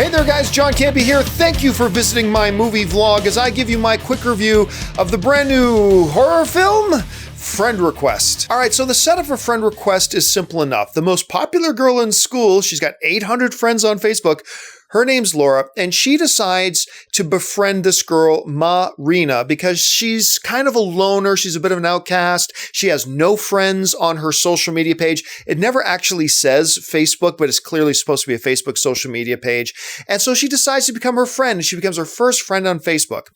Hey there guys, John Campea here. Thank you for visiting my movie vlog as I give you my quick review of the brand new horror film, Frend Request. Alright, so the setup for Frend Request is simple enough. The most popular girl in school, she's got 800 friends on Facebook. Her name's Laura, and she decides to befriend this girl, Marina, because she's kind of a loner. She's a bit of an outcast. She has no friends on her social media page. It never actually says Facebook, but it's clearly supposed to be a Facebook social media page. And so she decides to become her friend, and she becomes her first friend on Facebook.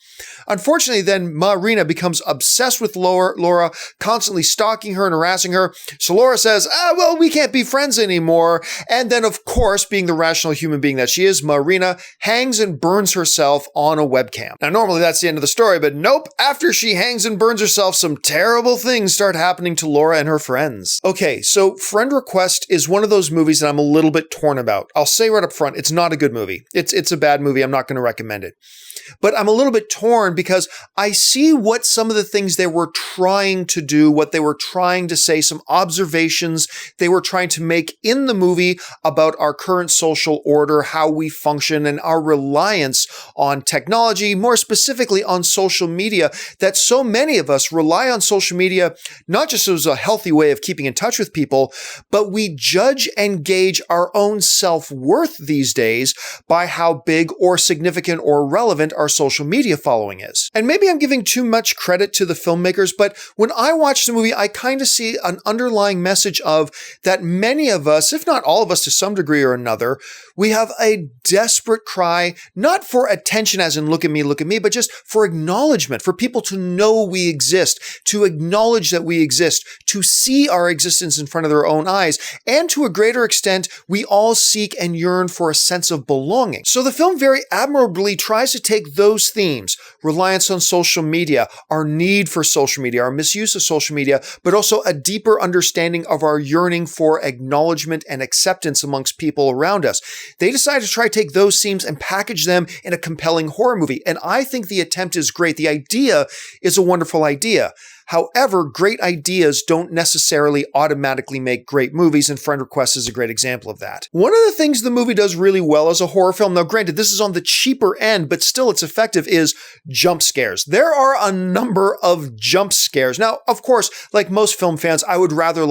Unfortunately, then Marina becomes obsessed with Laura, constantly stalking her and harassing her. So Laura says, well, we can't be friends anymore. And then, of course, being the rational human being that she is, Marina hangs and burns herself on a webcam. Now, normally that's the end of the story, but nope. After she hangs and burns herself, some terrible things start happening to Laura and her friends. Okay, so Frend Request is one of those movies that I'm a little bit torn about. I'll say right up front, it's not a good movie. It's a bad movie. I'm not going to recommend it. But I'm a little bit torn because I see what some of the things they were trying to do, what they were trying to say, some observations they were trying to make in the movie about our current social order, how we function, and our reliance on technology, more specifically on social media, that so many of us rely on social media, not just as a healthy way of keeping in touch with people, but we judge and gauge our own self-worth these days by how big or significant or relevant our social media following is. And maybe I'm giving too much credit to the filmmakers, but when I watch the movie, I kind of see an underlying message of that many of us, if not all of us to some degree or another, we have a desperate cry, not for attention as in look at me, but just for acknowledgement, for people to know we exist, to acknowledge that we exist, to see our existence in front of their own eyes, and to a greater extent, we all seek and yearn for a sense of belonging. So the film very admirably tries to take those themes, reliance on social media, our need for social media, our misuse of social media, but also a deeper understanding of our yearning for acknowledgement and acceptance amongst people around us. They decided to try to take those themes and package them in a compelling horror movie. And I think the attempt is great. The idea is a wonderful idea. However, great ideas don't necessarily automatically make great movies, and Frend Request is a great example of that. One of the things the movie does really well as a horror film, now granted, this is on the cheaper end, but still it's effective, is jump scares. There are a number of jump scares. Now, of course, like most film fans, I would rather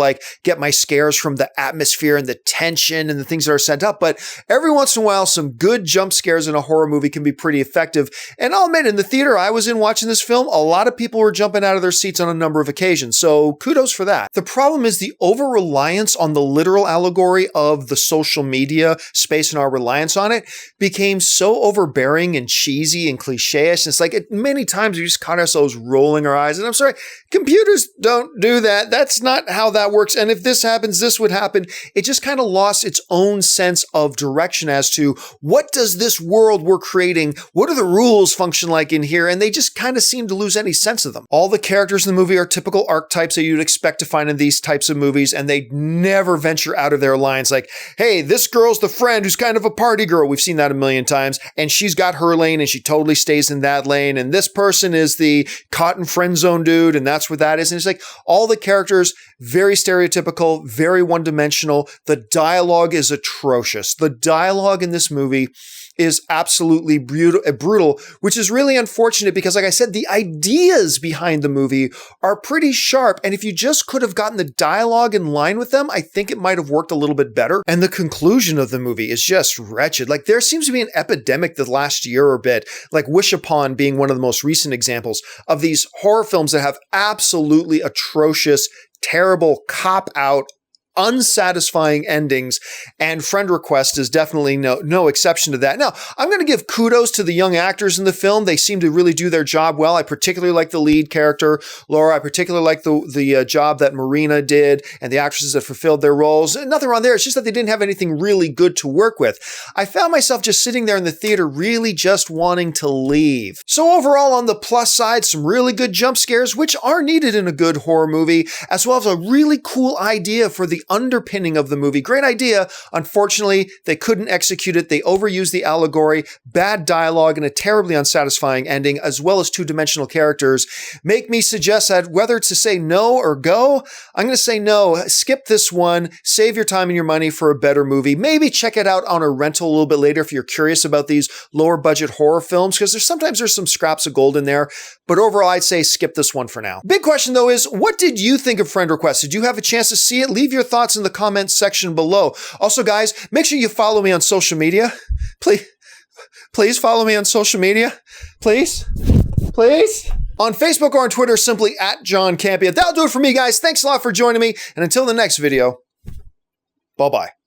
get my scares from the atmosphere and the tension and the things that are set up, but every once in a while, some good jump scares in a horror movie can be pretty effective. And I'll admit, in the theater I was in watching this film, a lot of people were jumping out of their seats on a number of occasions, so kudos for that. The problem is the over-reliance on the literal allegory of the social media space and our reliance on it became so overbearing and cheesy and cliche-ish. It's like many times we just caught ourselves rolling our eyes, and I'm sorry, computers don't do that. That's not how that works, and if this happens, this would happen. It just kind of lost its own sense of direction as to what does this world we're creating, what do the rules function like in here, and they just kind of seem to lose any sense of them. All the characters in the movie are typical archetypes that you'd expect to find in these types of movies, and they never venture out of their lines like, hey, this girl's the friend who's kind of a party girl. We've seen that a million times, and she's got her lane, and she totally stays in that lane, and this person is the cotton friend zone dude, and that's what that is. And it's like all the characters, very stereotypical, very one-dimensional. The dialogue is atrocious. The dialogue in this movie is absolutely brutal, which is really unfortunate because, like I said, the ideas behind the movie are pretty sharp. And if you just could have gotten the dialogue in line with them, I think it might have worked a little bit better. And the conclusion of the movie is just wretched. Like, there seems to be an epidemic the last year or bit, like Wish Upon being one of the most recent examples of these horror films that have absolutely atrocious, terrible, cop-out, unsatisfying endings, and Frend Request is definitely no exception to that. Now, I'm going to give kudos to the young actors in the film. They seem to really do their job well. I particularly like the lead character, Laura. I particularly like the job that Marina did and the actresses that fulfilled their roles. Nothing wrong there. It's just that they didn't have anything really good to work with. I found myself just sitting there in the theater really just wanting to leave. So overall, on the plus side, some really good jump scares, which are needed in a good horror movie, as well as a really cool idea for the the underpinning of the movie. Great idea. Unfortunately, they couldn't execute it. They overused the allegory, bad dialogue, and a terribly unsatisfying ending, as well as two-dimensional characters, make me suggest that whether to say no or go, I'm going to say no. Skip this one. Save your time and your money for a better movie. Maybe check it out on a rental a little bit later if you're curious about these lower budget horror films, because sometimes there's some scraps of gold in there. But overall, I'd say skip this one for now. Big question though is, what did you think of Frend Request? Did you have a chance to see it? Leave your thoughts in the comments section below. Also, guys, make sure you follow me on social media. Please follow me on social media. Please. On Facebook or on Twitter, simply @John Campea. That'll do it for me, guys. Thanks a lot for joining me. And until the next video, bye-bye.